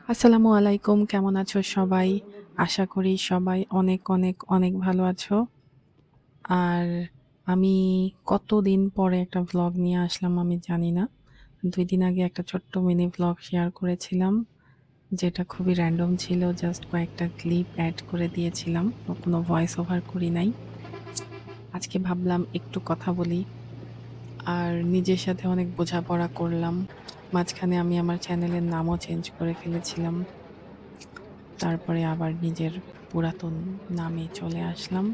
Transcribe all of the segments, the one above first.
আসসালামু আলাইকুম। কেমন আছো সবাই? আশা করি সবাই অনেক, অনেক, অনেক ভালো আছো। আর আমি কতদিন পরে একটা ভ্লগ নিয়ে আসলাম আমি জানি না। ২ দিন আগে একটা ছোট্ট মিনি ভ্লগ শেয়ার করেছিলাম। যেটা খুবই র‍্যান্ডম ছিল। জাস্ট কয়েকটা ক্লিপ এড করে দিয়েছিলাম। কোনো ভয়েস ওভার করি নাই। আজকে ভাবলাম একটু কথা বলি। আর নিজের সাথে অনেক বোঝাপড়া করলাম। মাঝখানে আমি আমার চ্যানেলের নামও চেঞ্জ করে ফেলেছিলাম। তারপরে আবার নিজের পুরাতন নামে চলে আসলাম।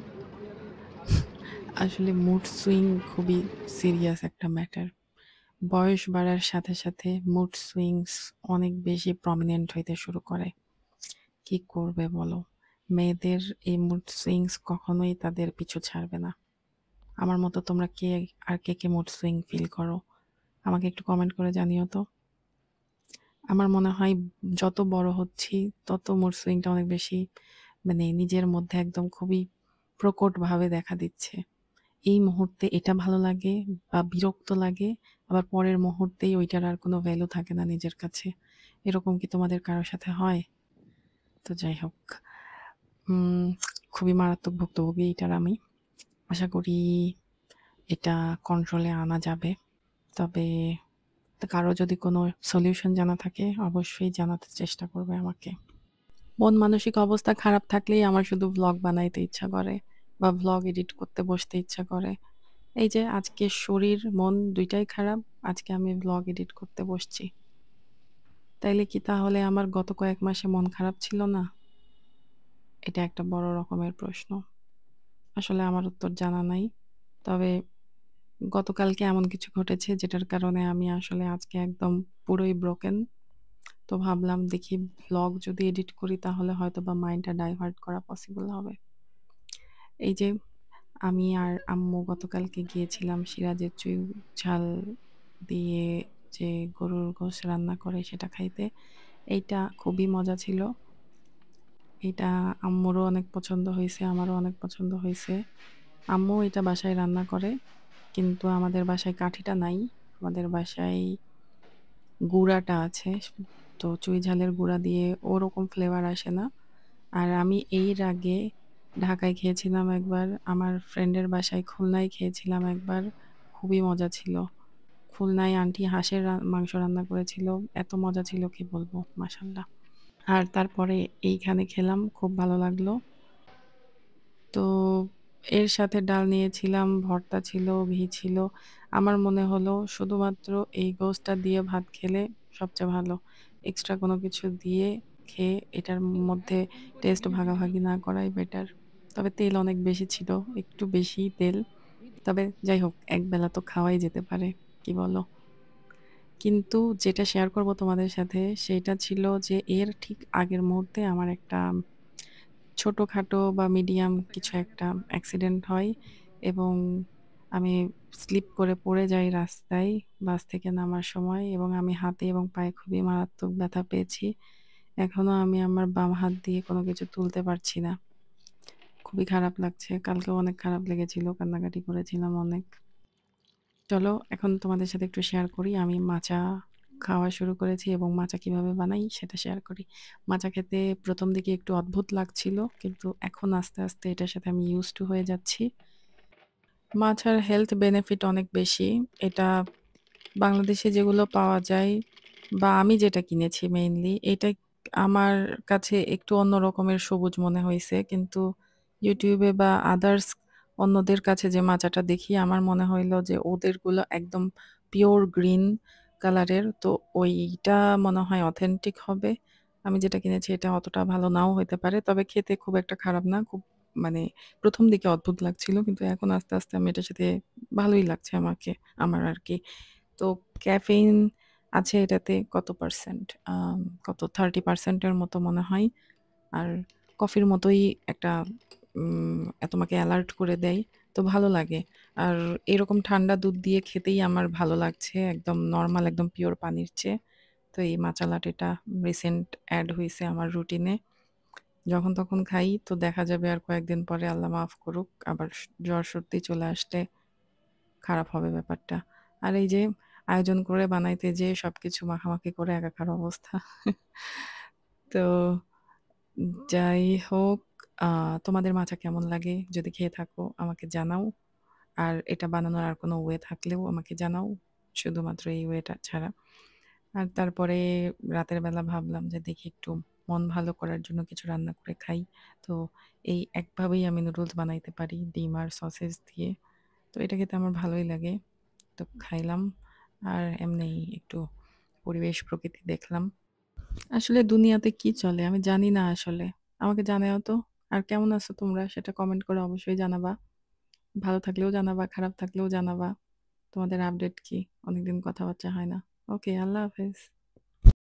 আসলে মুড সুইং খুবই সিরিয়াস একটা ম্যাটার। বয়স বাড়ার সাথে, সাথে মুড সুইংস অনেক বেশি প্রমিনেন্ট হইতে শুরু করে। কি করবে বলো? মেয়েদের এই মুড সুইংস কখনোই তাদের পিছু ছাড়বে না। আমার মতো তোমরা কে মুড সুইং ফিল করো? আমাকে একটু কমেন্ট করে জানিও তো। আমার মনে হয় যত বড় হচ্ছি তত মুড সুইংটা অনেক বেশি নিজের মধ্যে একদম খুবই প্রকটভাবে দেখা দিচ্ছে। এই মুহূর্তে এটা ভালো লাগে বা বিরক্ত লাগে, আবার পরের মুহূর্তেই ওইটার আর কোনো ভ্যালু থাকে না নিজের কাছে। এরকম কি তোমাদের কারো সাথে হয়? তো যাই হোক, উম খুবই মারাত্মক ভুক্তভোগী এটার আমি। আশা করি এটা কন্ট্রোলে আনা যাবে। তবে কারো যদি কোনো সলিউশন জানা থাকে অবশ্যই জানাতে চেষ্টা করবে আমাকে। মন মানসিক অবস্থা খারাপ থাকলেই আমার শুধু ভ্লগ বানাইতে ইচ্ছা করে বা ভ্লগ এডিট করতে বসতে ইচ্ছা করে। এই যে আজকে শরীর মন ২ টাই খারাপ। আজকে আমি ভ্লগ এডিট করতে বসছি। তাইলে কি তাহলে আমার গত কয়েক মাসে মন খারাপ ছিল না? এটা একটা বড় রকমের প্রশ্ন। আসলে আমার উত্তর জানা নাই। তবে গতকালকে এমন কিছু ঘটেছে যেটার কারণে আমি আসলে আজকে একদম পুরোই ব্রোকেন। তো ভাবলাম দেখি ভ্লগ যদি এডিট করি তাহলে হয়তোবা মাইন্ডটা ডাইভার্ট করা পসিবল হবে। এই যে আমি আর আম্মু গতকালকে গিয়েছিলাম সিরাজের চুই ঝাল দিয়ে যে গরুর গোশত রান্না করে সেটা খাইতে। এইটা খুবই মজা ছিল। এটা আম্মুরও অনেক পছন্দ হইছে, আমারও অনেক পছন্দ হইছে। আম্মু এটা বাসায় রান্না করে। কিন্তু আমাদের বাসায় কাঠিটা নাই। আমাদের বাসায় গুঁড়াটা আছে। তো চুই ঝালের গুঁড়া দিয়ে ওরকম ফ্লেভার আসে না। আর আমি এর আগে ঢাকায় খেয়েছিলাম একবার, আমার ফ্রেন্ডের বাসায় খুলনায় খেয়েছিলাম একবার। খুবই মজা ছিল। খুলনায় আন্টি হাঁসের মাংস রান্না করেছিল। এত মজা ছিল কি বলবো, মাশাআল্লাহ। আর তারপরে এইখানে খেলাম, খুব ভালো লাগলো। তো এর সাথে ডাল নিয়েছিলাম, ভর্তা ছিল, ঘি ছিল। আমার মনে হলো শুধুমাত্র এই গোশতটা দিয়ে ভাত খেলে সবচেয়ে ভালো। এক্সট্রা কোনো কিছু দিয়ে খেয়ে এটার মধ্যে টেস্ট ভাগাভাগি না করাই বেটার। তবে তেল অনেক বেশি ছিল, একটু বেশিই তেল। তবে যাই হোক, একবেলা তো খাওয়াই যেতে পারে। কি বলো? কিন্তু যেটা শেয়ার করব তোমাদের সাথে সেটা ছিল যে এর ঠিক আগের মুহূর্তে আমার একটা ছোটখাটো বা মিডিয়াম কিছু একটা অ্যাক্সিডেন্ট হয় এবং আমি স্লিপ করে পড়ে যাই রাস্তায় বাস থেকে নামার সময় এবং আমি হাতে এবং পায়ে খুবই মারাত্মক ব্যথা পেয়েছি। এখনো আমি আমার বাম হাত দিয়ে কোনো কিছু তুলতে পারছি না। খুবই খারাপ লাগছে। কালকেও অনেক খারাপ লেগেছিল, কান্নাকাটি করেছিলাম অনেক। চলো এখন তোমাদের সাথে একটু শেয়ার করি। আমি মাচা খাওয়া শুরু করেছি এবং মাচা কিভাবে বানাই সেটা শেয়ার করি। মাচা খেতে ১ম দিকে একটু অদ্ভুত লাগছিল। কিন্তু এখন আস্তে, আস্তে এটার সাথে আমি used to হয়ে যাচ্ছি। মাচার হেলথ বেনিফিট অনেক বেশি। এটা বাংলাদেশে যেগুলো পাওয়া যায় বা আমি যেটা কিনেছি মেইনলি এটা আমার কাছে একটু অন্য রকমের সবুজ মনে হইছে। কিন্তু YouTube এ বা আদার্স অন্যদের কাছে যে মাচাটা দেখি আমার মনে হইল যে ওদেরগুলো একদম পিওর গ্রিন কালারের। তো ওইটা মনে হয় অথেন্টিক হবে। আমি যেটা কিনেছি এটা অতটা ভালো নাও হইতে পারে। তবে খেতে খুব একটা খারাপ না। খুব মানে ১ম দিকে অদ্ভুত লাগছিল। কিন্তু এখন আস্তে, আস্তে আমি এটার সাথে ভালোই লাগছে আমার আরকি। তো ক্যাফেইন আছে এটাতে কত পার্সেন্ট? কত 30% এর মতো মনে হয়। আর কফির মতোই একটা তোমাকে অ্যালার্ট করে দেয়। তো ভালো লাগে। আর এরকম ঠান্ডা দুধ দিয়ে খেতেই আমার ভালো লাগছে। একদম নরমাল একদম পিওর পানির চেয়ে। তো এই মাচা লাটেটা রিসেন্ট এড হইছে আমার রুটিনে। যখন তখন খাই তো দেখা যাবে আর কয়েকদিন পরে আল্লাহ মাফ করুক আবার জ্বর সর্দি চলে আসলে খারাপ হবে ব্যাপারটা। আর এই যে আয়োজন করে বানাইতে যেয়ে সবকিছু মাখামাখি করে একাকার অবস্থা। তো যাই হোক, আ তোমাদের মাচা কেমন লাগে? যদি খেয়ে থাকো আমাকে জানাও। আর এটা বানানোর আর কোনো ওয়ে থাকলেও আমাকে জানাও। শুধুমাত্র এই ওয়েটা ছাড়া। আর তারপরে রাতের বেলা ভাবলাম যে দেখি একটু মন ভালো করার জন্য কিছু রান্না করে খাই। তো এই একভাবেই আমি নুডলস বানাইতে পারি ডিম আর সসেজ দিয়ে। তো এটা খেতে আমার ভালোই লাগে। তো খাইলাম। আর এমনিই একটু পরিবেশ প্রকৃতি দেখলাম। আসলে দুনিয়াতে কি চলে আমি জানি না আসলে। আমাকে জানাও তো। আর কেমন আছো তোমরা সেটা কমেন্ট করে অবশ্যই জানাবা। ভালো থাকলেও জানাবা, খারাপ থাকলেও জানাবা। তোমাদের আপডেট কি? অনেকদিন কথাবার্তা হয় না। ওকে, আল্লাহ হাফেজ।